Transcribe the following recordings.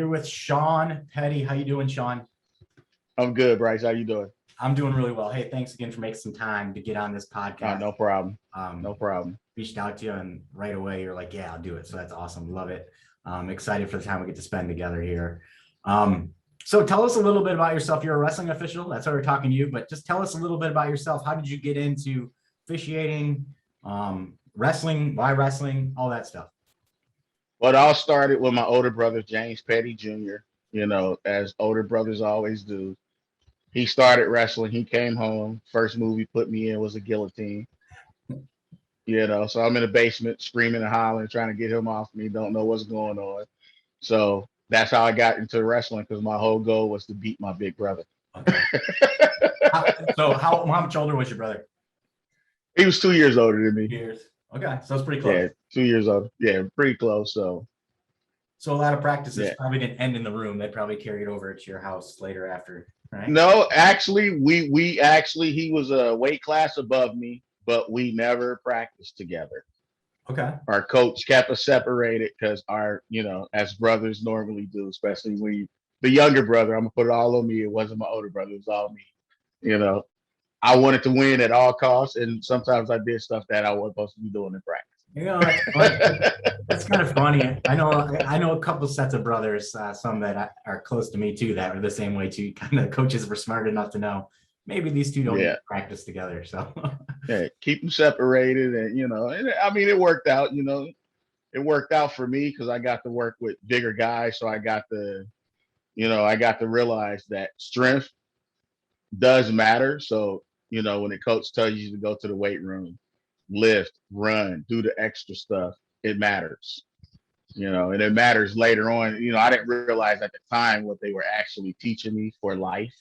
here with Shawn Petty. How you doing, Shawn? I'm good, Bryce. How you doing? I'm doing really well. Hey, thanks again for making some time to get on this podcast. No problem. Um, No problem. Reached out to you and right away you're like, yeah, I'll do it. So that's awesome. Love it. Excited for the time we get to spend together here. So tell us a little bit about yourself. You're a wrestling official. That's why we're talking to you, but just tell us a little bit about yourself. How did you get into officiating, wrestling, why wrestling, all that stuff? Well, it all started with my older brother, James Petty Jr., as older brothers always do. He started wrestling. He came home. First move he put me in was a guillotine. So I'm in the basement screaming and hollering, trying to get him off me. Don't know what's going on. So that's how I got into wrestling, because my whole goal was to beat my big brother. Okay. How much older was your brother? He was 2 years older than me. Years. Okay, so it's pretty close. Yeah, 2 years older. Yeah, pretty close. So a lot of practices probably didn't end in the room. They probably carried over to your house later after, right? No, actually, he was a weight class above me, but we never practiced together. Okay. Our coach kept us separated because as brothers normally do, especially when the younger brother, I'm gonna put it all on me. It wasn't my older brother, it was all me. I wanted to win at all costs, and sometimes I did stuff that I wasn't supposed to be doing in practice. That's kind of funny. I know a couple sets of brothers, some that are close to me too, that are the same way too. Kind of coaches were smart enough to know maybe these two don't practice together. So keep them separated, and it worked out. It worked out for me because I got to work with bigger guys, so I got to realize that strength does matter. So when the coach tells you to go to the weight room, lift, run, do the extra stuff, it matters. And it matters later on. I didn't realize at the time what they were actually teaching me for life.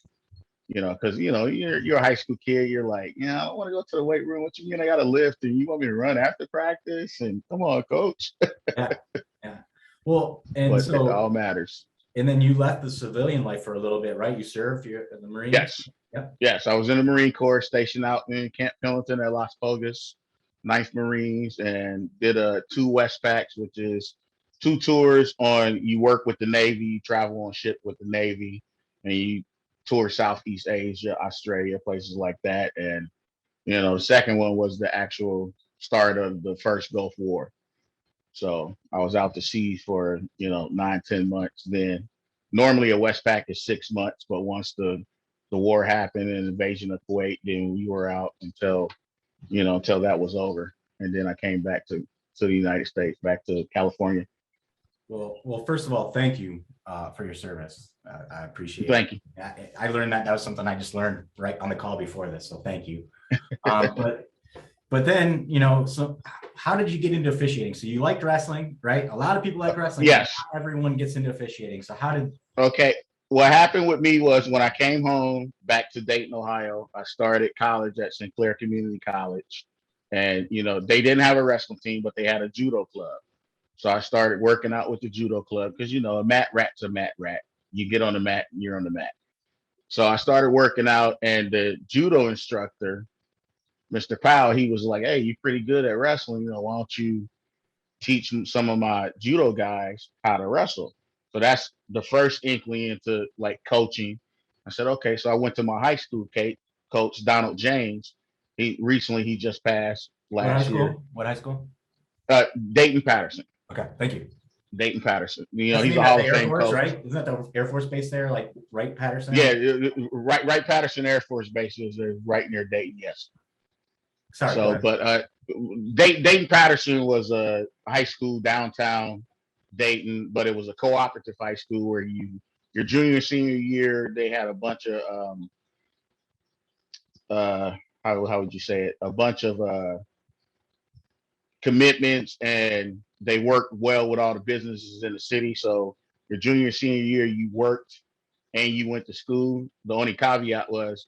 Because you're a high school kid, you're like, I don't want to go to the weight room. What you mean I got to lift, and you want me to run after practice? And come on, coach. Yeah. Well, and but so it all matters. And then you left the civilian life for a little bit, right? You served in the Marines? Yes. Yep. Yes, I was in the Marine Corps, stationed out in Camp Pendleton at Las Vegas, 9th Marines, and did 2 Westpacks, which is 2 tours on. You work with the Navy, you travel on ship with the Navy, and you tour Southeast Asia, Australia, places like that. And the second one was the actual start of the first Gulf War. So I was out to sea for 9-10 months. Then normally a Westpac is 6 months, but once the war happened and invasion of Kuwait, then we were out until that was over. And then I came back to the United States, back to California. Well, first of all, thank you for your service. I appreciate Thank it. Thank you. I learned that was something I just learned right on the call before this. So thank you. But then, so how did you get into officiating? So you liked wrestling, right? A lot of people like wrestling. Yes. Not everyone gets into officiating. So Okay. What happened with me was when I came home back to Dayton, Ohio, I started college at Sinclair Community College. And, they didn't have a wrestling team, but they had a judo club. So I started working out with the judo club because, a mat rat's a mat rat. You get on the mat and you're on the mat. So I started working out, and the judo instructor, Mr. Powell, he was like, hey, you're pretty good at wrestling. Why don't you teach some of my judo guys how to wrestle? So that's the first inkling into like coaching. I said, okay. So I went to my high school coach, Donald James. He just passed last year. What high school? Dayton Patterson. Okay, thank you. Dayton Patterson. He's a Hall of Fame coach, right? Isn't that the Air Force base there, like Wright Patterson? Yeah, Wright Patterson Air Force Base is right near Dayton. Yes. Sorry. So, but Dayton Patterson was a high school downtown Dayton, but it was a cooperative high school where your junior and senior year they had a bunch of how would you say it? A bunch of commitments, and they worked well with all the businesses in the city. So your junior and senior year, you worked and you went to school. The only caveat was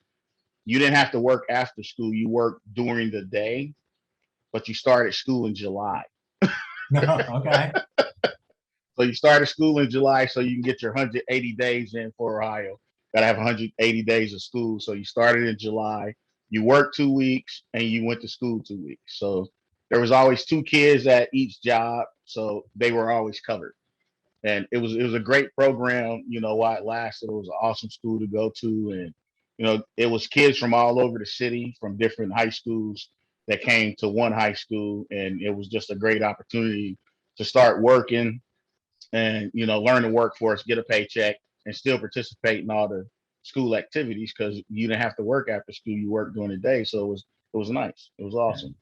you didn't have to work after school. You worked during the day, but you started school in July. Okay. So you started school in July so you can get your 180 days in for Ohio. Got to have 180 days of school. So you started in July. You worked 2 weeks and you went to school 2 weeks. So there was always 2 kids at each job. So they were always covered. And it was a great program, while it lasted. It was an awesome school to go to. And, it was kids from all over the city, from different high schools that came to one high school. And it was just a great opportunity to start working and, learn the workforce, get a paycheck, and still participate in all the school activities, because you didn't have to work after school. You worked during the day. So it was nice. It was awesome.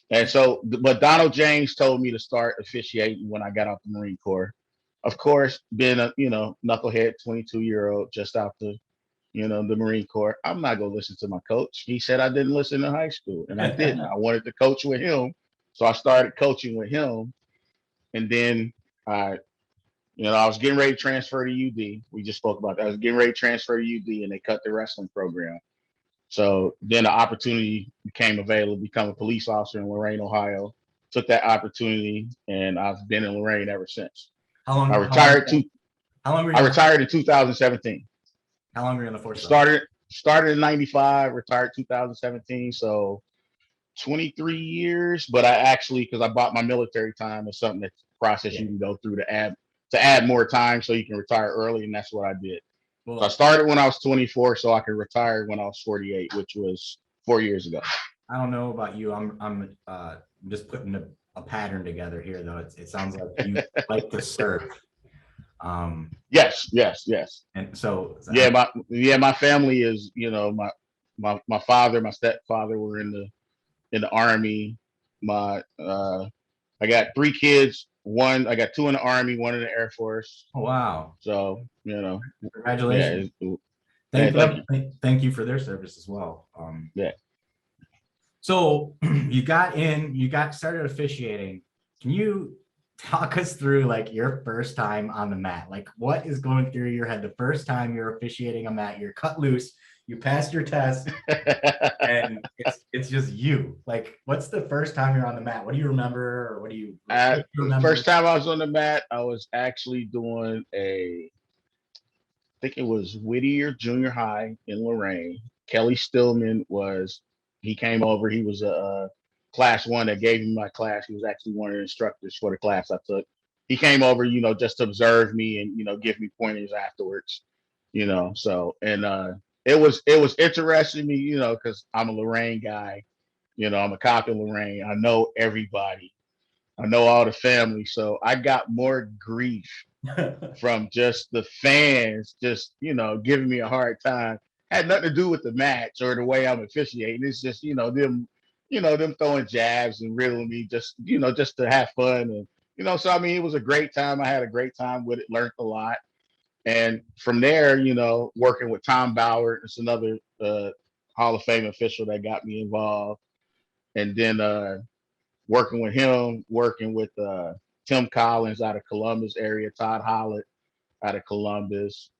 And so, but Donald James told me to start officiating when I got out the Marine Corps. Of course, being a, knucklehead 22-year-old just out the Marine Corps, I'm not going to listen to my coach. He said I didn't listen in high school, and I didn't. I wanted to coach with him. So I started coaching with him. And then I was getting ready to transfer to UD. We just spoke about that. I was getting ready to transfer to UD, and they cut the wrestling program. So then the opportunity became available to become a police officer in Lorain, Ohio. Took that opportunity, and I've been in Lorain ever since. How long? I retired were I you? retired in 2017. How long were you in the force? Started in 95, retired 2017. So 23 years, but I actually, because I bought my military time, is something that's a process you can go through to add more time so you can retire early, and that's what I did. Well, so I started when I was 24, so I could retire when I was 48, which was 4 years ago. I don't know about you. I'm just putting a pattern together here, though. It sounds like you like to surf. Yes. And so my family is, my father, my stepfather were in the Army. I got 3 kids. I got 2 in the Army, 1 in the Air Force. Oh, wow. So, congratulations. Yeah, thank you for their service as well. Yeah. So you got started officiating. Can you talk us through like your first time on the mat? Like, what is going through your head the first time you're officiating a mat? You're cut loose, you passed your test, and it's just you. Like, what's the first time you're on the mat? What do you remember, or what do you remember? First time I was on the mat, I was actually doing I think it was Whittier Junior High in Lorain. Kelly Stillman he came over. He was a class 1 that gave me my class. He was actually one of the instructors for the class I took. He came over, just to observe me and, give me pointers afterwards, so, and it was interesting to me, because I'm a Lorain guy, I'm a cop in Lorain. I know everybody. I know all the family. So I got more grief from just the fans, giving me a hard time. Had nothing to do with the match or the way I'm officiating. It's just, them throwing jabs and riddling me just to have fun. And, so, I mean, it was a great time. I had a great time with it, learned a lot. And from there, working with Tom Bauer, it's another Hall of Fame official that got me involved. And then working with him, working with Tim Collins out of Columbus area, Todd Hollett out of Columbus,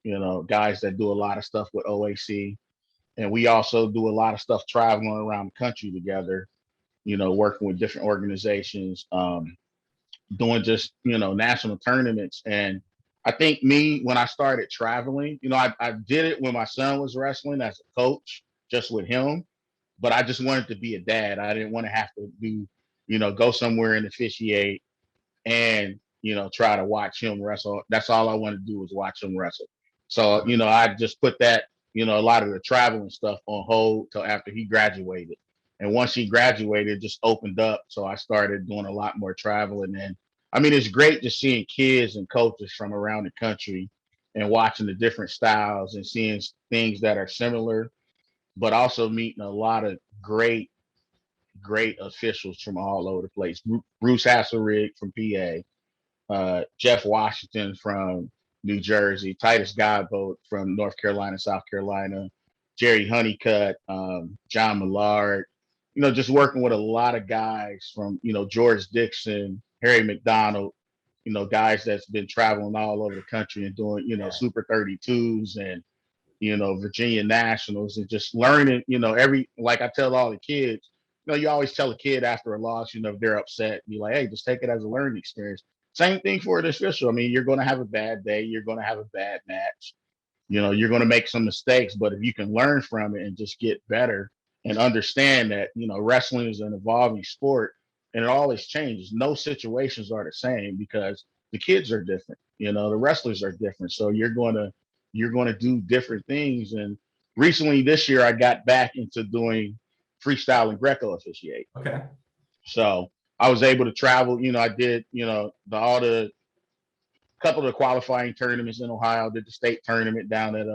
guys that do a lot of stuff with OAC. And we also do a lot of stuff traveling around the country together, working with different organizations, doing just, national tournaments. And I think when I started traveling, I did it when my son was wrestling as a coach, just with him, but I just wanted to be a dad. I didn't want to have to do, go somewhere and officiate and, try to watch him wrestle. That's all I wanted to do was watch him wrestle. So, I just put that, a lot of the traveling stuff on hold till after he graduated. And once he graduated, it just opened up. So I started doing a lot more traveling. And I mean, it's great just seeing kids and coaches from around the country and watching the different styles and seeing things that are similar, but also meeting a lot of great officials from all over the place. Bruce Hasselrig from PA, Jeff Washington from New Jersey, Titus Godbolt from North Carolina, South Carolina, Jerry Honeycutt, John Millard, just working with a lot of guys from, George Dixon, Harry McDonald, guys that's been traveling all over the country and doing, Super 32s and, Virginia Nationals, and just learning, like I tell all the kids, you always tell a kid after a loss, if they're upset, be like, hey, just take it as a learning experience. Same thing for an official. I mean, you're going to have a bad day. You're going to have a bad match. You're going to make some mistakes, but if you can learn from it and just get better and understand that, wrestling is an evolving sport and it always changes. No situations are the same because the kids are different. The wrestlers are different. So you're going to do different things. And recently this year, I got back into doing freestyle and Greco officiate. Okay. So I was able to travel. I did, all the couple of the qualifying tournaments in Ohio. Did the state tournament down at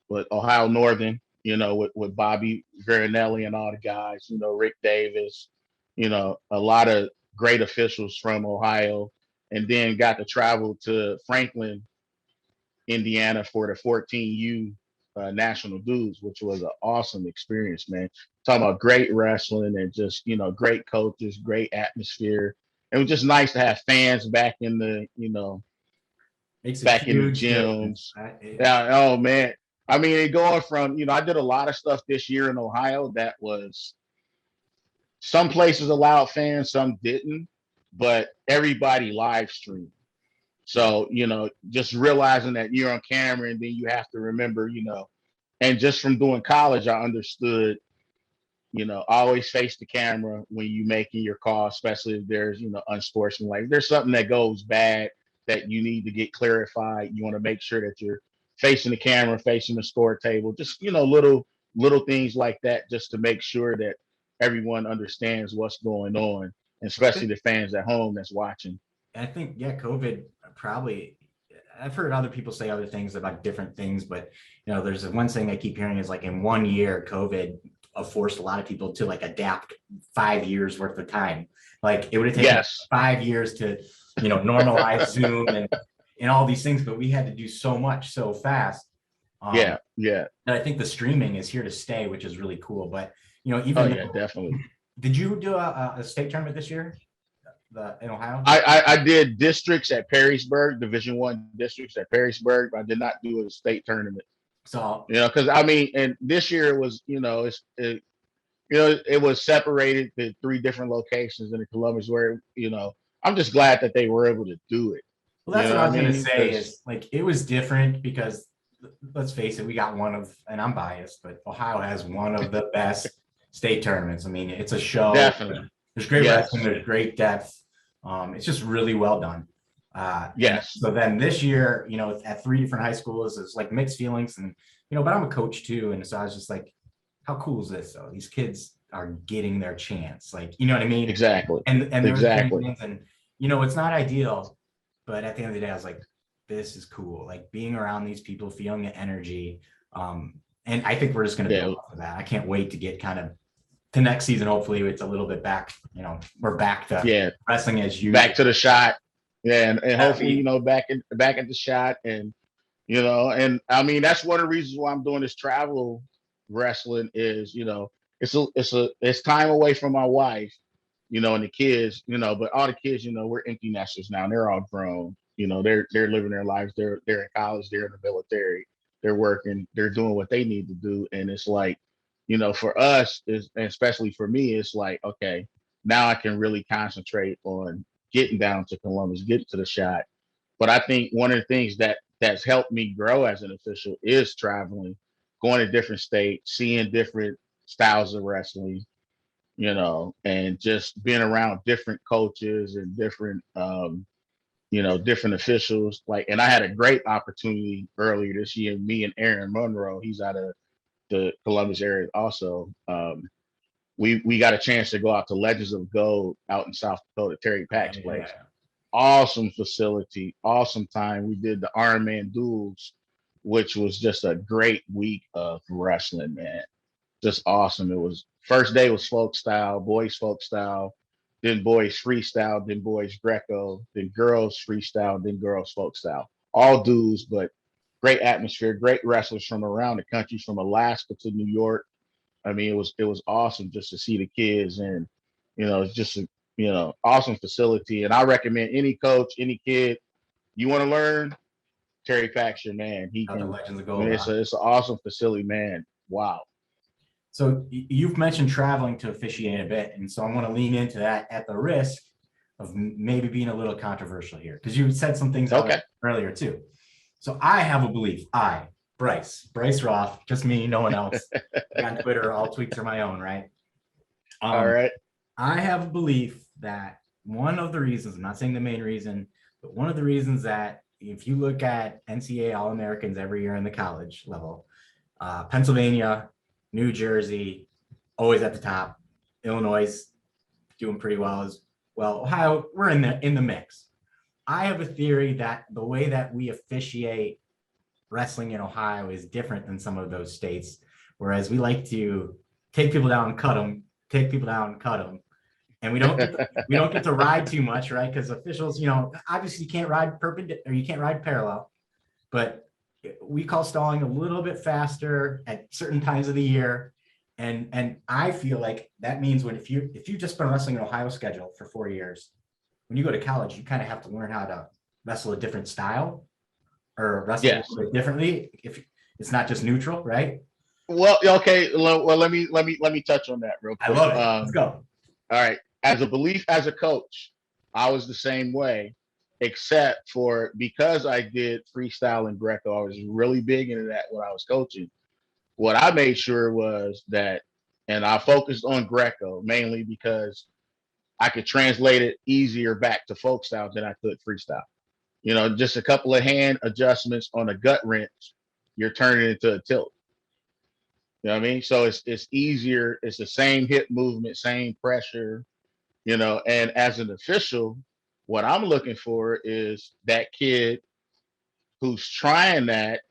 with Ohio Northern. With Bobby Veronelli and all the guys. Rick Davis. A lot of great officials from Ohio, and then got to travel to Franklin, Indiana for the 14U National Duels, which was an awesome experience, man. Talking about great wrestling and just, great coaches, great atmosphere. It was just nice to have fans back in the, back in the gyms. Yeah, oh man. I mean, going from, I did a lot of stuff this year in Ohio that was, some places allowed fans, some didn't, but everybody live streamed. So, just realizing that you're on camera, and then you have to remember, and just from doing college, I understood, always face the camera when you making your call, especially if there's, unsportsmanlike. If there's something that goes bad that you need to get clarified, you want to make sure that you're facing the camera, facing the score table, just, little things like that, just to make sure that everyone understands what's going on, and especially the fans at home that's watching. I think, yeah, COVID probably, I've heard other people say other things about different things, but, there's one thing I keep hearing is like in 1 year, COVID forced a lot of people to like adapt 5 years worth of time. Like it would have taken 5 years to, normalize Zoom and all these things, but we had to do so much so fast. Yeah. And I think the streaming is here to stay, which is really cool. But, even definitely. Did you do a state tournament this year? In Ohio? I did districts at Perrysburg, Division I districts at Perrysburg, but I did not do a state tournament. So, because and this year it was, it was separated to 3 different locations in the Columbus, where, I'm just glad that they were able to do it. Well, that's what I was going to say is like, it was different because let's face it, we got one of, and I'm biased, but Ohio has one of the best state tournaments. I mean, it's a show. Definitely. There's great wrestling, there's great depth. It's just really well done. So then this year, at 3 different high schools, it's like mixed feelings, and but I'm a coach too, and so I was just like, how cool is this though? These kids are getting their chance, like, you know what I mean? Exactly. And exactly. And it's not ideal, but at the end of the day, I was like, this is cool. Like being around these people, feeling the energy, and I think we're just going to build off of that. I can't wait to get kind of to next season. Hopefully, it's a little bit back. We're back to wrestling as usual. Back to the shot. Yeah, and hopefully, back at the shot, and and I mean that's one of the reasons why I'm doing this travel wrestling is it's time away from my wife, and the kids, but all the kids, we're empty nesters now. They're all grown, they're living their lives. They're in college, they're in the military, they're working, they're doing what they need to do, and it's like, for us is, and especially for me, it's like, okay, now I can really concentrate on getting down to Columbus, getting to the shot. But I think one of the things that's helped me grow as an official is traveling, going to different states, seeing different styles of wrestling, and just being around different coaches and different, different officials. Like, and I had a great opportunity earlier this year. Me and Aaron Monroe, he's out of the Columbus area also. We got a chance to go out to Legends of Gold out in South Dakota, Terry Pack's place. Awesome facility, awesome time. We did the Man Duels, which was just a great week of wrestling, man. Just awesome. It was, first day was folk style, boys folk style, then boys freestyle, then boys Greco, then girls freestyle, then girls folk style. All dudes, but great atmosphere, great wrestlers from around the country, from Alaska to New York. I mean, it was awesome just to see the kids, and it's just a awesome facility. And I recommend any coach, any kid, you want to learn, Terry Pack's your man. He can. Legends of Gold. I mean, it's an awesome facility, man. Wow. So you've mentioned traveling to officiate a bit, and so I want to lean into that at the risk of maybe being a little controversial here, because you said some things earlier too. So I have a belief. Bryce Roth, just me, no one else. On Twitter, all tweets are my own, right? All right. I have a belief that one of the reasons, I'm not saying the main reason, but one of the reasons that if you look at NCAA All-Americans every year in the college level, Pennsylvania, New Jersey, always at the top. Illinois doing pretty well as well. Ohio, we're in the mix. I have a theory that the way that we officiate wrestling in Ohio is different than some of those states, whereas we like to take people down and cut them, take people down and cut them, and we don't get to ride too much, right? Because officials, obviously you can't ride perpendicular or you can't ride parallel, but we call stalling a little bit faster at certain times of the year. And I feel like that means if you've just been wrestling an Ohio schedule for 4 years, when you go to college, you kind of have to learn how to wrestle a different style or wrestle a little bit differently. If it's not just neutral, right? Well, okay. Well, let me touch on that real quick. I love it. Let's go. All right. As a coach, I was the same way, except for because I did freestyle and Greco, I was really big into that when I was coaching. What I made sure was that, and I focused on Greco mainly because I could translate it easier back to folk style than I could freestyle. Just a couple of hand adjustments on a gut wrench, you're turning it into a tilt. You know what I mean? So it's easier. It's the same hip movement, same pressure, and as an official, what I'm looking for is that kid who's trying that.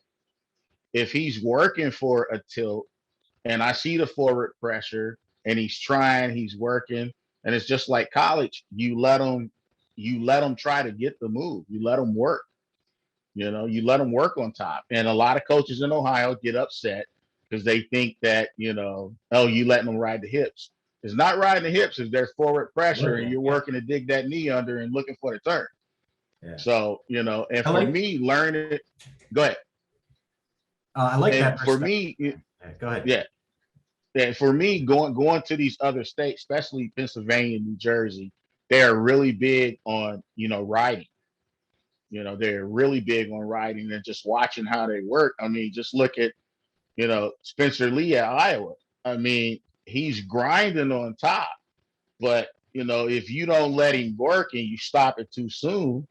If he's working for a tilt and I see the forward pressure and he's trying, he's working, and it's just like college, you let him try to get the move. You let him work. You let him work on top. And a lot of coaches in Ohio get upset because they think that, oh, you letting them ride the hips. It's not riding the hips, it's their forward pressure, and you're working to dig that knee under and looking for the turn. Yeah. So, and for me, learning, go ahead. I like that. For me, go ahead. Yeah. And for me, going to these other states, especially Pennsylvania, New Jersey, they are really big on, riding. They're really big on riding and just watching how they work. I mean, just look at, Spencer Lee at Iowa. I mean, he's grinding on top, but if you don't let him work and you stop it too soon,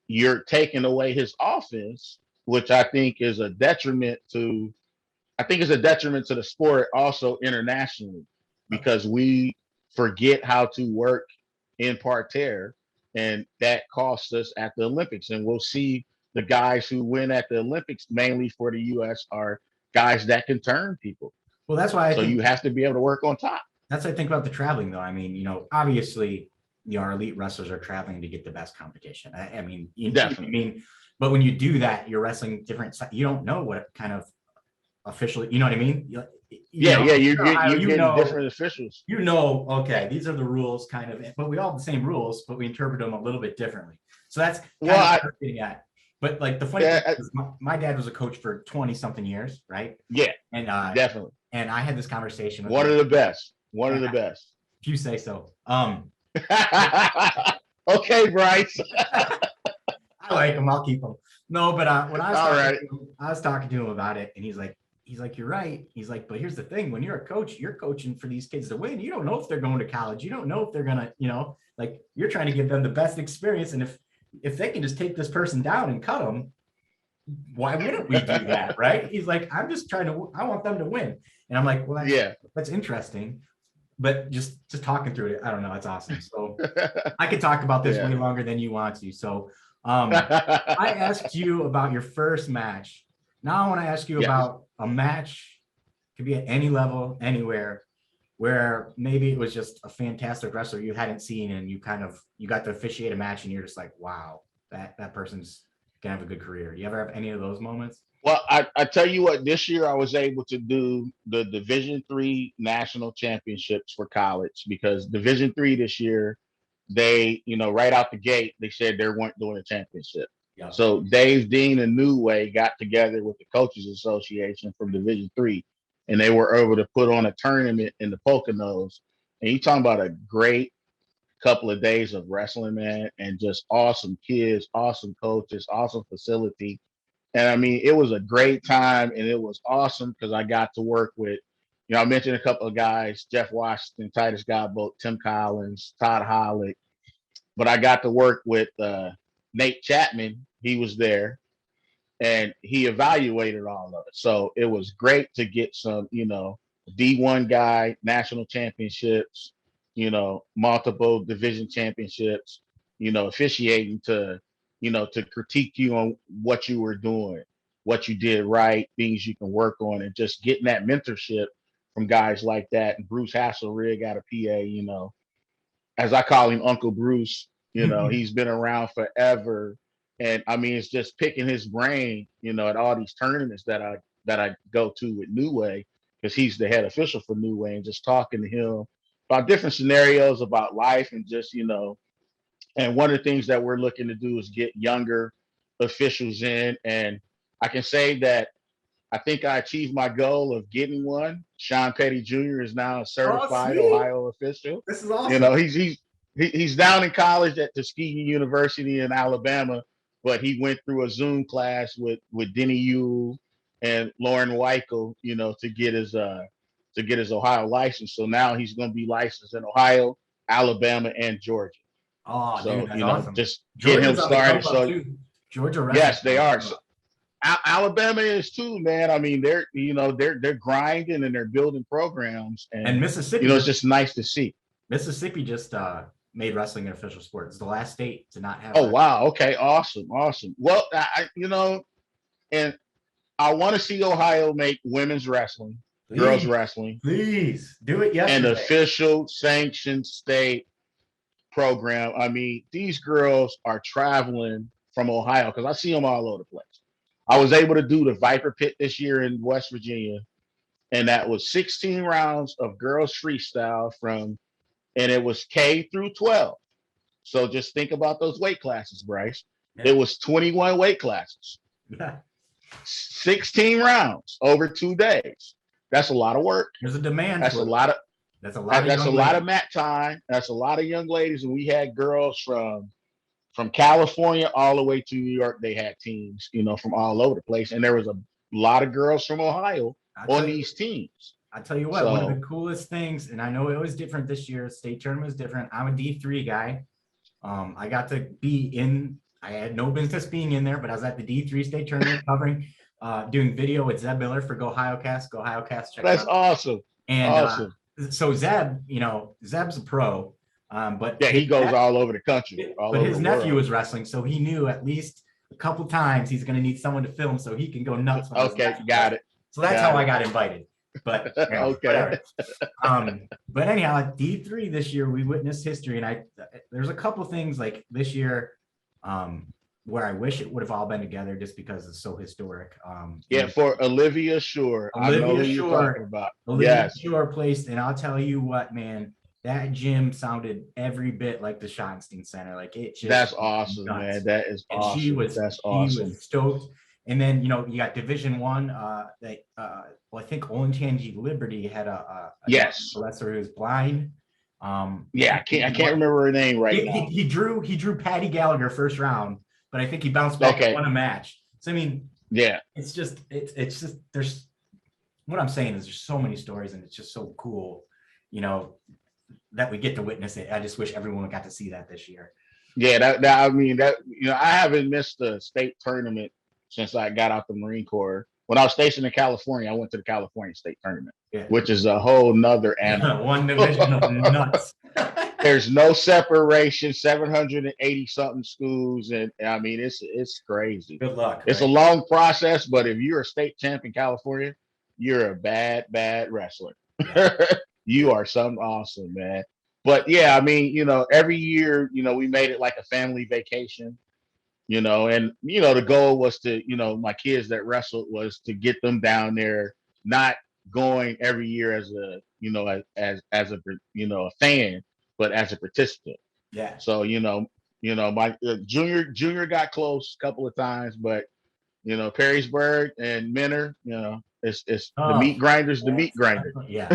you're taking away his offense, which I think is a detriment to the sport also internationally, because we forget how to work in parterre, and that costs us at the Olympics. And we'll see the guys who win at the Olympics, mainly for the U.S., are guys that can turn people. Well, that's why you have to be able to work on top. That's what I think about the traveling, though. I mean, obviously, our elite wrestlers are traveling to get the best competition. I mean, definitely. But when you do that, you're wrestling different. You don't know what kind of officially, you know what I mean? You're getting different officials. Okay, these are the rules, kind of, but we all have the same rules, but we interpret them a little bit differently. So that's kind of what I'm getting at. But like the funny thing is, my dad was a coach for 20 something years, right? Yeah, and definitely. And I had this conversation with one of the best. If you say so. Okay, Bryce. I like him. I'll keep him. No, but when I was talking to him about it, and he's like, you're right. He's like, but here's the thing: when you're a coach, you're coaching for these kids to win. You don't know if they're going to college. You don't know if they're gonna, like, you're trying to give them the best experience. And if they can just take this person down and cut them, why wouldn't we do that, right? He's like, I want them to win. And I'm like, well, that's interesting. But just talking through it, I don't know. It's awesome. So I could talk about this way longer than you want to. So I asked you about your first match. Now I want to ask you about a match, could be at any level, anywhere, where maybe it was just a fantastic wrestler you hadn't seen, and you got to officiate a match and you're just like, wow, that person's gonna have a good career. You ever have any of those moments? Well, I tell you what, this year I was able to do the Division III national championships for college, because Division III this year, they, right out the gate, they said they weren't doing a championship. Yeah. So Dave Dean and New Way got together with the Coaches Association from Division III, and they were able to put on a tournament in the Poconos. And you talking about a great couple of days of wrestling, man, and just awesome kids, awesome coaches, awesome facility. And I mean, it was a great time, and it was awesome because I got to work with, I mentioned a couple of guys: Jeff Washington, Titus Godbolt, Tim Collins, Todd Hollick, but I got to work with Nate Chapman. He was there and he evaluated all of it. So it was great to get some, D1 guy, national championships, multiple division championships, officiating to critique you on what you were doing, what you did right, things you can work on, and just getting that mentorship from guys like that. And Bruce Hasselrig out of PA, as I call him, Uncle Bruce, he's been around forever. And I mean, it's just picking his brain, at all these tournaments that I go to with New Way, because he's the head official for New Way, and just talking to him about different scenarios about life and just, and one of the things that we're looking to do is get younger officials in. And I can say that I think I achieved my goal of getting one. Shawn Petty Jr. is now a certified Ohio official. This is awesome. He's down in college at Tuskegee University in Alabama, but he went through a Zoom class with Denny Yule and Lauren Weichel, to get his Ohio license. So now he's going to be licensed in Ohio, Alabama, and Georgia. Oh, so dude, that's awesome. Just get him started. So Georgia, yes, they are. So, Alabama is too, man. I mean, they're grinding and they're building programs, and Mississippi. It's just nice to see. Mississippi just made wrestling an official sport. It's the last state to not have. Oh, wow. Okay, awesome. Well, and I want to see Ohio make women's wrestling, girls wrestling. Please do it. Yes, an official sanctioned state program. I mean, these girls are traveling from Ohio because I see them all over the place. I was able to do the Viper Pit this year in West Virginia, and that was 16 rounds of girls freestyle and it was K through 12. So just think about those weight classes, Bryce. Yeah. It was 21 weight classes. Yeah. 16 rounds over 2 days. That's a lot of work. There's a demand. That's a lot of mat time. That's a lot of young ladies. And we had girls from California all the way to New York. They had teams, from all over the place. And there was a lot of girls from Ohio on these teams. I tell you what, one of the coolest things, and I know it was different this year, state tournament was different. I'm a D3 guy. I got to be I had no business being in there, but I was at the D3 state tournament covering, doing video with Zeb Miller for Go Hiocast. Go Hiocast. That's awesome. And awesome. So Zeb, Zeb's a pro. But yeah, he goes all over the country. But his nephew was wrestling, so he knew at least a couple times he's going to need someone to film so he can go nuts. Okay, got it. So that's how I got invited. But okay. But anyhow, at D3 this year, we witnessed history, and there's a couple things like this year where I wish it would have all been together just because it's so historic. For Olivia Shore. Olivia Shore. Olivia Shore placed, and I'll tell you what, man. That gym sounded every bit like the Schottenstein Center. Like it just. That's awesome, man. That is awesome. She was stoked. And then you got Division I. I think Olentangy Liberty had a wrestler who was blind. I can't remember her name now. He drew Patty Gallagher first round, but I think he bounced back and won a match. So I mean, it's just there's what I'm saying is there's so many stories, and it's just so cool, that we get to witness it. I just wish everyone got to see that this year. Yeah, I haven't missed a state tournament since I got out the Marine Corps. When I was stationed in California, I went to the California State Tournament, which is a whole nother animal. One division of nuts. There's no separation, 780 something schools. And I mean, it's crazy. Good luck. It's a long process, but if you're a state champ in California, you're a bad wrestler. Yeah. You are something awesome, man. But yeah, I mean, every year, we made it like a family vacation. And the goal was to, my kids that wrestled was to get them down there, not going every year as a, as a fan, but as a participant. Yeah. So, my junior got close a couple of times, but, Perrysburg and Menor, it's the meat grinders, meat grinder. Yeah.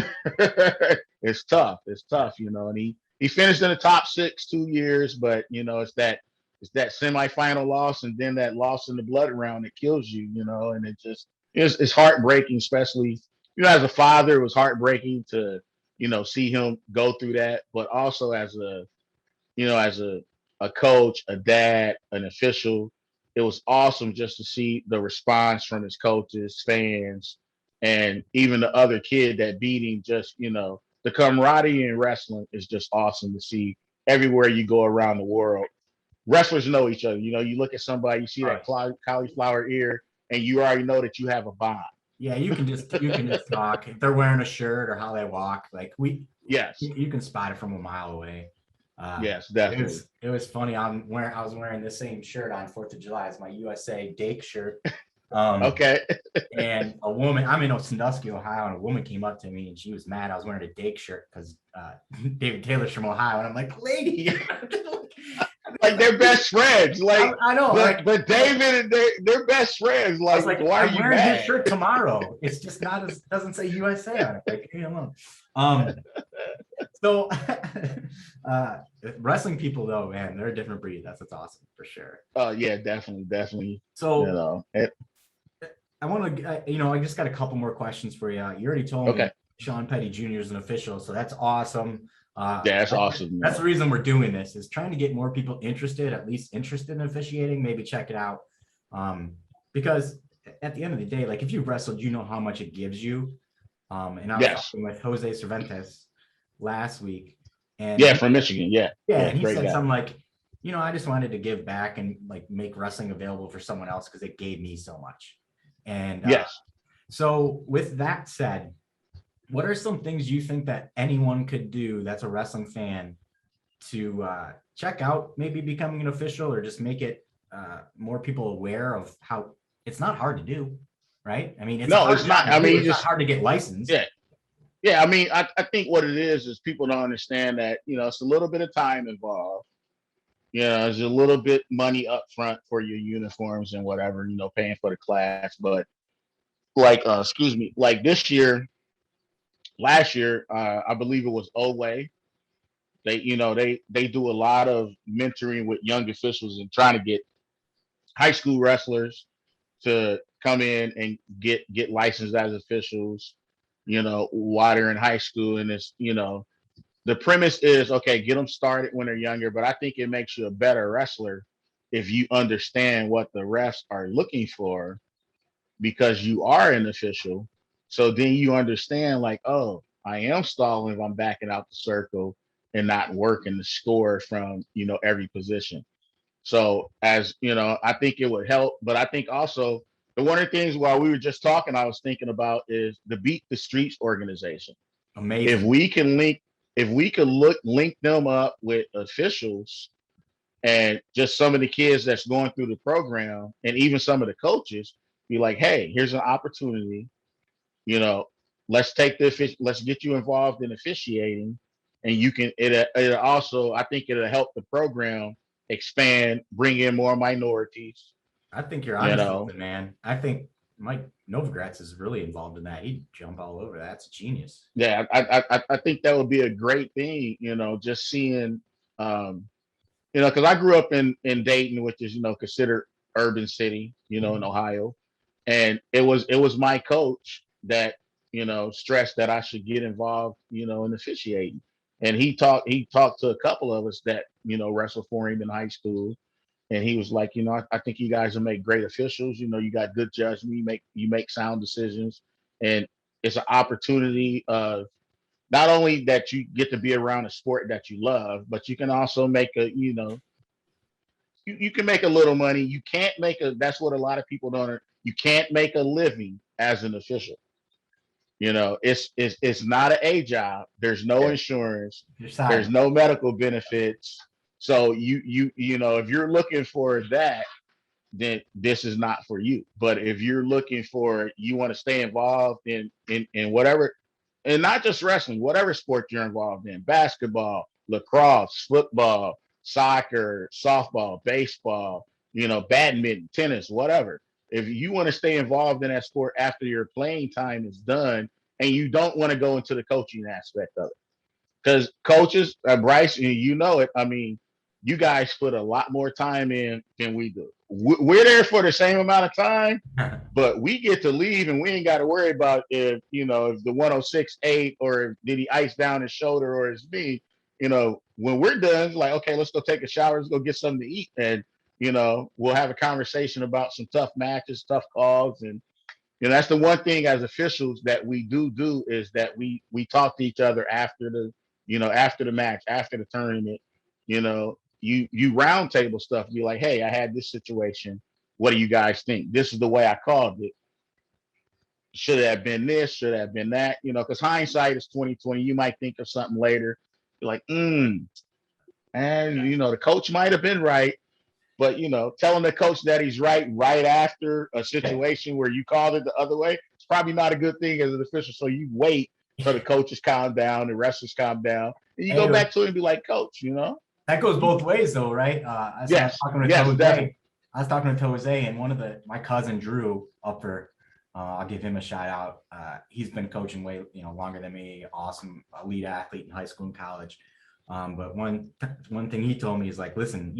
It's tough. And he finished in the top 6 2 years, but, it's that semifinal loss and then that loss in the blood round that kills you, and it's heartbreaking, especially, as a father. It was heartbreaking to, see him go through that, but also as a a coach, a dad, an official. It was awesome just to see the response from his coaches, fans, and even the other kid that beat him. Just, the camaraderie in wrestling is just awesome to see everywhere you go around the world. Wrestlers know each other. You look at somebody, you see that cauliflower ear, and you already know that you have a bond. Yeah, you can just talk if they're wearing a shirt or how they walk. Like Yes, you can spot it from a mile away. yes, definitely. It was funny. I was wearing the same shirt on 4th of July as my USA Dake shirt. Okay. And a woman, I'm in Sandusky, Ohio, and a woman came up to me and she was mad. I was wearing a Dake shirt because David Taylor's from Ohio, and I'm like, lady. Like they're best friends. Like I know, but David and they're best friends. Like, why are you wearing mad? his shirt tomorrow? It's just not as doesn't say USA on it. Like, hey, alone. So wrestling people though, man, they're a different breed. That's what's awesome for sure. Yeah, definitely. So I want to, I just got a couple more questions for you. You already told me Shawn Petty Jr. is an official, so that's awesome. Yeah, that's awesome. That's the reason we're doing this, is trying to get more people interested, at least interested in officiating, maybe check it out. Because at the end of the day, like if you've wrestled, you know how much it gives you. And I was talking with Jose Cervantes last week. And from Michigan. Yeah, and he said something like, I just wanted to give back and like make wrestling available for someone else because it gave me so much. And so with that said, what are some things you think that anyone could do that's a wrestling fan to check out maybe becoming an official, or just make it more people aware of how it's not hard to do, right? I mean, it's not. I mean, it's not hard to get licensed. Yeah. I mean, I think what it is people don't understand that, it's a little bit of time involved. There's a little bit money up front for your uniforms and whatever, paying for the class. But like, like last year, I believe it was Oway. They do a lot of mentoring with young officials and trying to get high school wrestlers to come in and get licensed as officials, while they're in high school. And it's, the premise is, okay, get them started when they're younger. But I think it makes you a better wrestler if you understand what the refs are looking for, because you are an official. So then you understand, like, oh, I am stalling if I'm backing out the circle and not working the score from, every position. So as, I think it would help. But I think also one of the things while we were just talking, I was thinking about is the Beat the Streets organization. Amazing. If we could link them up with officials and just some of the kids that's going through the program, and even some of the coaches, be like, hey, here's an opportunity. Let's let's get you involved in officiating, and it also, I think it'll help the program expand, bring in more minorities. I think you're onto something, man. I think Mike Novogratz is really involved in that. He'd jump all over that. It's a genius. Yeah, I think that would be a great thing, just seeing, because I grew up in Dayton, which is, considered urban city, in Ohio. And it was my coach that, stressed that I should get involved, in officiating. And he talked to a couple of us that, wrestled for him in high school. And he was like, I think you guys will make great officials. You got good judgment, you make sound decisions. And it's an opportunity of not only that you get to be around a sport that you love, but you can also make you can make a little money. You can't that's what a lot of people don't, you can't make a living as an official. It's not an A job. There's no insurance. There's no medical benefits. So if you're looking for that, then this is not for you. But if you're looking for, you want to stay involved in whatever, and not just wrestling, whatever sport you're involved in, basketball, lacrosse, football, soccer, softball, baseball, badminton, tennis, whatever. If you want to stay involved in that sport after your playing time is done, and you don't want to go into the coaching aspect of it, because coaches, Bryce, it. I mean, you guys put a lot more time in than we do. We're there for the same amount of time, but we get to leave and we ain't got to worry about if the 106.8 or did he ice down his shoulder or his knee. when we're done, it's like, okay, let's go take a shower, let's go get something to eat, and we'll have a conversation about some tough matches, tough calls, and that's the one thing as officials that we do is that we talk to each other after the match, after the tournament. You round table stuff. You're like, hey, I had this situation. What do you guys think? This is the way I called it. Should it have been this? Should it have been that? Because hindsight is 2020. You might think of something later. You're like, and the coach might have been right. But telling the coach that he's right after a situation where you called it the other way, it's probably not a good thing as an official. So you wait till the coaches calm down, the wrestlers calm down, and you go back to him and be like, Coach, That goes both ways though, right? Yes, Jose. I was talking to Jose, and my cousin Drew Upper, I'll give him a shout out. He's been coaching way longer than me. Awesome elite athlete in high school and college. But one thing he told me is like, listen,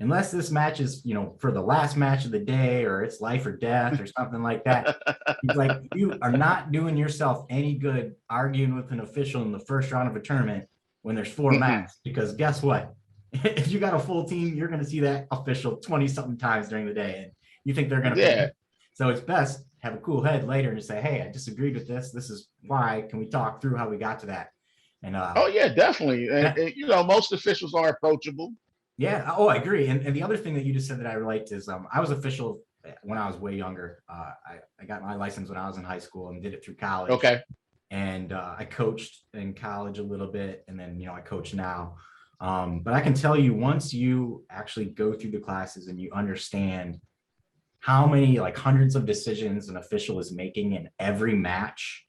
unless this match is, for the last match of the day, or it's life or death or something like that, he's like, you are not doing yourself any good arguing with an official in the first round of a tournament when there's 4 matches, because guess what? If you got a full team, you're going to see that official 20 something times during the day, and you think they're going to So it's best have a cool head later and say, hey, I disagreed with this. This is why. Can we talk through how we got to that? And oh yeah, definitely. And most officials are approachable. Yeah. Oh, I agree. And the other thing that you just said that I relate is I was official when I was way younger. I got my license when I was in high school and did it through college. Okay. And I coached in college a little bit, and then I coach now. But I can tell you, once you actually go through the classes and you understand how many hundreds of decisions an official is making in every match,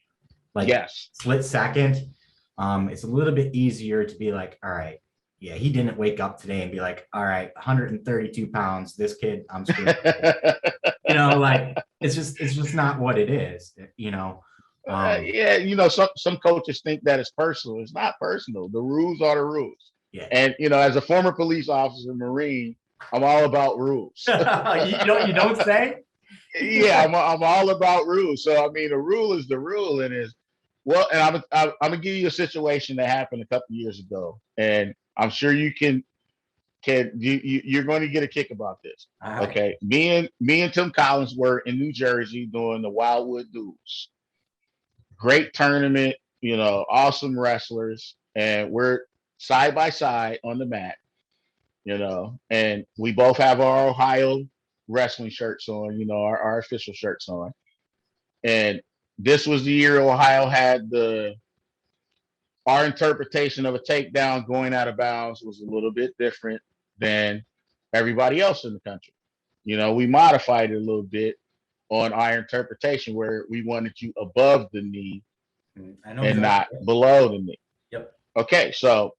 split second, it's a little bit easier to be like, all right, yeah, he didn't wake up today and be like, all right, 132 pounds, this kid, I'm screwed. It's just not what it is, some coaches think that it's personal. It's not personal. The rules are the rules. Yeah. And as a former police officer, Marine, I'm all about rules. You don't say? Yeah, I'm all about rules. So I mean, the rule is the rule, and and I'm gonna give you a situation that happened a couple years ago, and I'm sure you you're going to get a kick about this. Right. Okay, me and Tim Collins were in New Jersey doing the Wildwood Duels. Great tournament, awesome wrestlers, and we're side by side on the mat, and we both have our Ohio wrestling shirts on, our official shirts on. And this was the year Ohio had our interpretation of a takedown going out of bounds was a little bit different than everybody else in the country. We modified it a little bit on our interpretation where we wanted you above the knee and not below the knee. Yep. Okay, so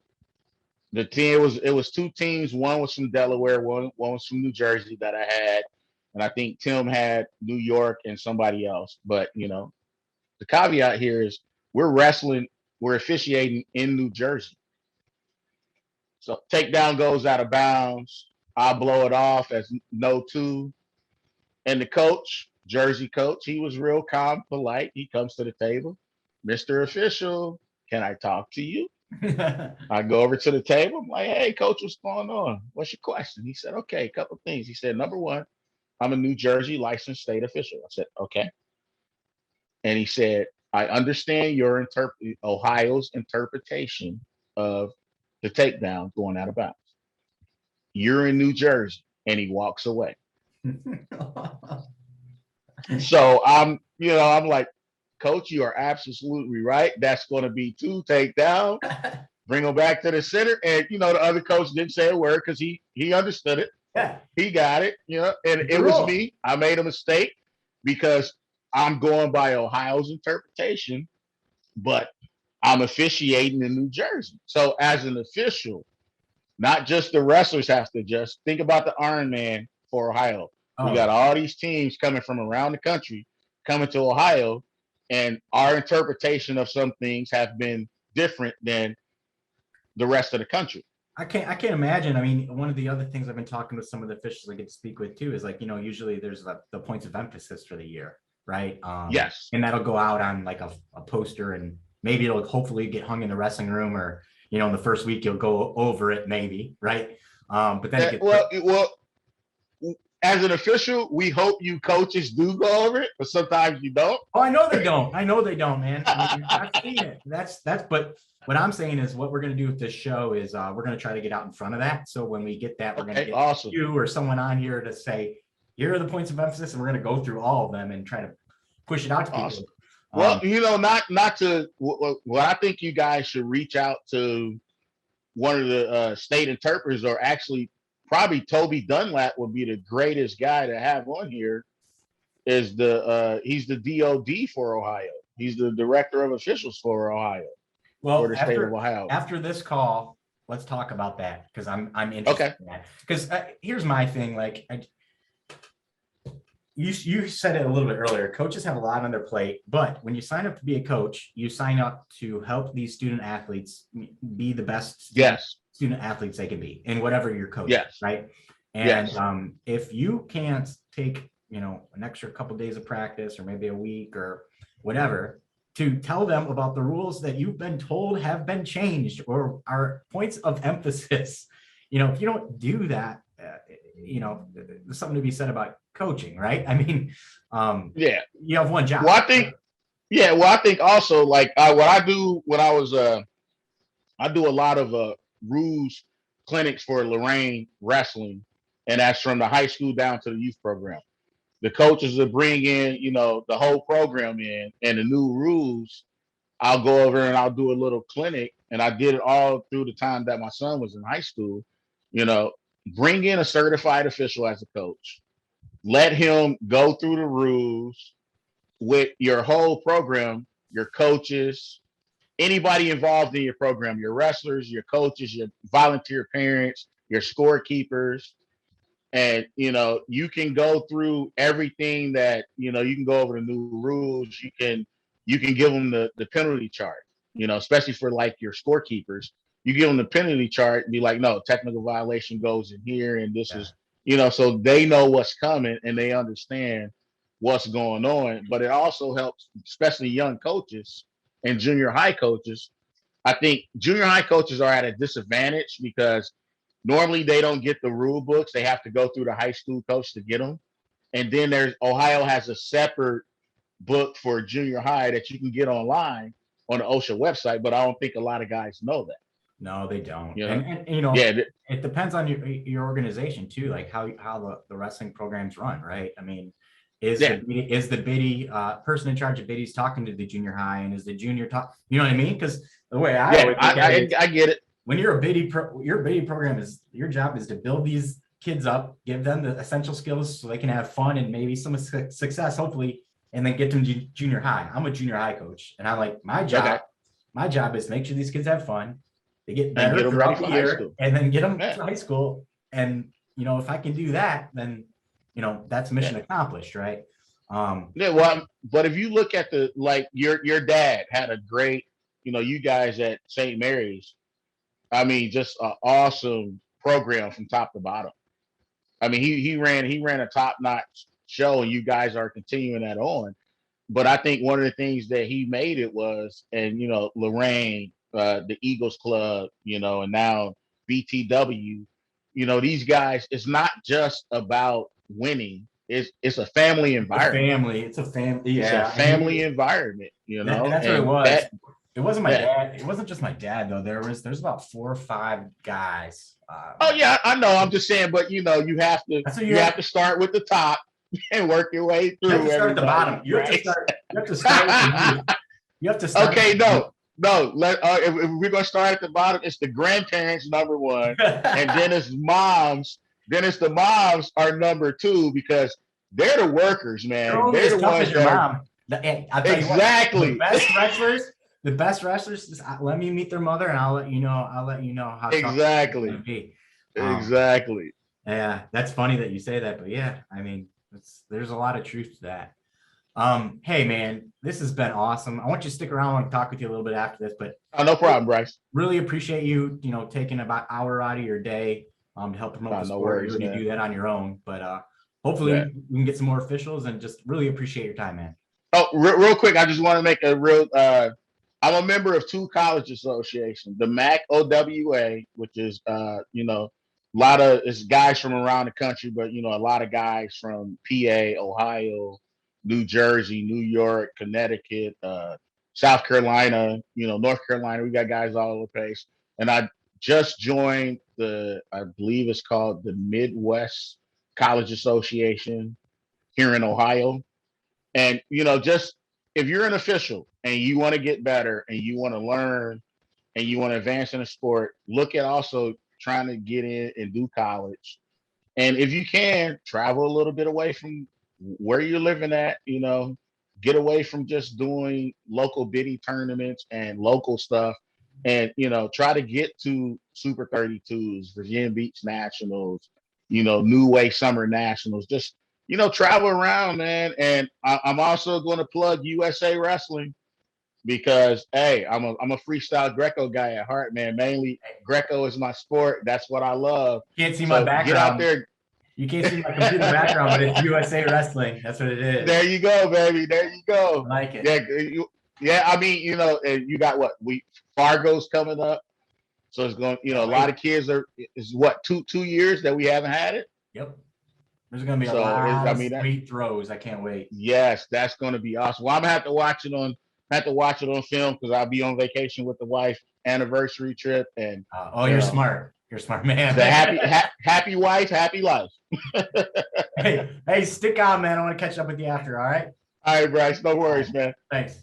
the team it was 2 teams. One was from Delaware, one was from New Jersey that I had, and I think Tim had New York and somebody else. But the caveat here is we're officiating in New Jersey. So takedown goes out of bounds. I blow it off as no 2. And the coach, Jersey coach, he was real calm, polite. He comes to the table. Mr. Official, can I talk to you? I go over to the table. I'm like, hey, coach, what's going on? What's your question? He said, okay, a couple of things. He said, number 1, I'm a New Jersey licensed state official. I said, okay. And he said, I understand your Ohio's interpretation of the takedown going out of bounds. You're in New Jersey. And he walks away. So I'm like, Coach, you are absolutely right. That's going to be 2 takedown. Bring him back to the center. And, the other coach didn't say a word because he understood it. Yeah. He got it, and it was me. I made a mistake because I'm going by Ohio's interpretation, but I'm officiating in New Jersey. So as an official, not just the wrestlers have to adjust. Think about the Iron Man for Ohio. We got all these teams coming from around the country coming to Ohio, and our interpretation of some things have been different than the rest of the country. I can't imagine. I mean, one of the other things I've been talking with some of the officials I get to speak with too is usually there's the points of emphasis for the year, right? Yes. And that'll go out on a poster, and maybe it'll hopefully get hung in the wrestling room, or in the first week you'll go over it maybe, right? But then it gets well, as an official, we hope you coaches do go over it, but sometimes you don't. Oh, I know they don't. I know they don't, man. I've seen it. But what I'm saying is what we're going to do with this show is we're going to try to get out in front of that. So when we get that, we're going to get you or someone on here to say, here are the points of emphasis, and we're going to go through all of them and try to push it out to people. Well, not to what I think you guys should reach out to one of the state interpreters, or actually probably Toby Dunlap would be the greatest guy to have on here. He's the DOD for Ohio. He's the director of officials for Ohio. Well, for the state of Ohio. After this call, let's talk about that, because I'm interested in that. Because here's my thing, like you said it a little bit earlier. Coaches have a lot on their plate, but when you sign up to be a coach, you sign up to help these student athletes be the best student athletes they can be in whatever you're coaching, right? And if you can't take an extra couple of days of practice, or maybe a week or whatever, to tell them about the rules that you've been told have been changed or are points of emphasis, if you don't do that, there's something to be said about coaching, right? I mean, you have one job. Well, I think also, like what I do when I do a lot of rules clinics for Lorraine wrestling, and that's from the high school down to the youth program. The coaches will bring in, the whole program in, and the new rules. I'll go over and I'll do a little clinic, and I did it all through the time that my son was in high school. Bring in a certified official as a coach. Let him go through the rules with your whole program, your coaches, anybody involved in your program, your wrestlers, your coaches, your volunteer parents, your scorekeepers. And, you can go through everything that, you can go over the new rules. You can give them the penalty chart, especially for like your scorekeepers. You give them the penalty chart and be like, no, technical violation goes in here. And this is, so they know what's coming and they understand what's going on. But it also helps, especially young coaches and junior high coaches. I think junior high coaches are at a disadvantage because normally they don't get the rule books. They have to go through the high school coach to get them. And then Ohio has a separate book for junior high that you can get online on the OSHA website, but I don't think a lot of guys know that. No, they don't. And it depends on your organization too, like how the wrestling programs run, right? I mean, is the biddy person in charge of biddies talking to the junior high, and is the junior you know what I mean? Because the way I get it. When you're a biddy, your biddy program your job is to build these kids up, give them the essential skills so they can have fun and maybe some success, hopefully, and then get them to junior high. I'm a junior high coach, and I'm like, my job is to make sure these kids have fun, they get better throughout the year, and then get them to high school. And if I can do that, then that's mission accomplished, right? But if you look at your dad had a great, you guys at St. Mary's. I mean, just an awesome program from top to bottom. I mean, he ran a top-notch show, and you guys are continuing that on. But I think one of the things that he made it was, and Lorraine, the Eagles Club, and now BTW, these guys. It's not just about winning. It's a family environment. It's a family. Yeah, it's a family environment. And that's what it was. It wasn't my dad. It wasn't just my dad though. There's about 4 or 5 guys. I know. I'm just saying, but you have to start with the top and work your way through. You have to start at the bottom. You have to start. You have to start. Okay, no. If we're gonna start at the bottom, it's the grandparents number 1, and then it's moms. Then it's the moms are number 2 because they're the workers, man. They're the ones that. Exactly. The best wrestlers, just let me meet their mother, and I'll let you know how exactly it's be. Exactly. Yeah, that's funny that you say that, but yeah, I mean, there's a lot of truth to that. Hey man, this has been awesome. I want you to stick around. I want to talk with you a little bit after this, but no problem, Bryce. Really appreciate you, taking about an hour out of your day to help promote the sport. You already do that on your own, but hopefully we can get some more officials, and just really appreciate your time, man. Oh, real quick, I just want to make a real I'm a member of two college associations, the MAC OWA, which is a lot of it's guys from around the country, but a lot of guys from PA, Ohio, New Jersey, New York, Connecticut, South Carolina, North Carolina. We got guys all over the place. And I just joined I believe it's called the Midwest College Association here in Ohio. And just if you're an official and you want to get better and you want to learn and you want to advance in a sport, look at also trying to get in and do college. And if you can, travel a little bit away from where you're living at, get away from just doing local bitty tournaments and local stuff. And, try to get to Super 32s, Virginia Beach Nationals, New Way Summer Nationals, just, travel around, man. And I'm also going to plug USA Wrestling because, hey, I'm a freestyle Greco guy at heart, man. Mainly Greco is my sport. That's what I love. Can't see my background. Get out there. You can't see my computer background, but it's USA Wrestling. That's what it is. There you go, baby. There you go. I like it. Yeah. I mean, you got what Fargo's coming up, so it's going. A lot of kids is what 2 years that we haven't had it. Yep. There's going to be a lot of sweet throws. I can't wait. Yes, that's going to be awesome. Well, I'm gonna have to watch it on film because I'll be on vacation with the wife, anniversary trip, and you're smart. You're a smart man. The happy wife, happy life. Hey, stick on, man. I want to catch up with you after. All right. All right, Bryce. No worries, man. Thanks.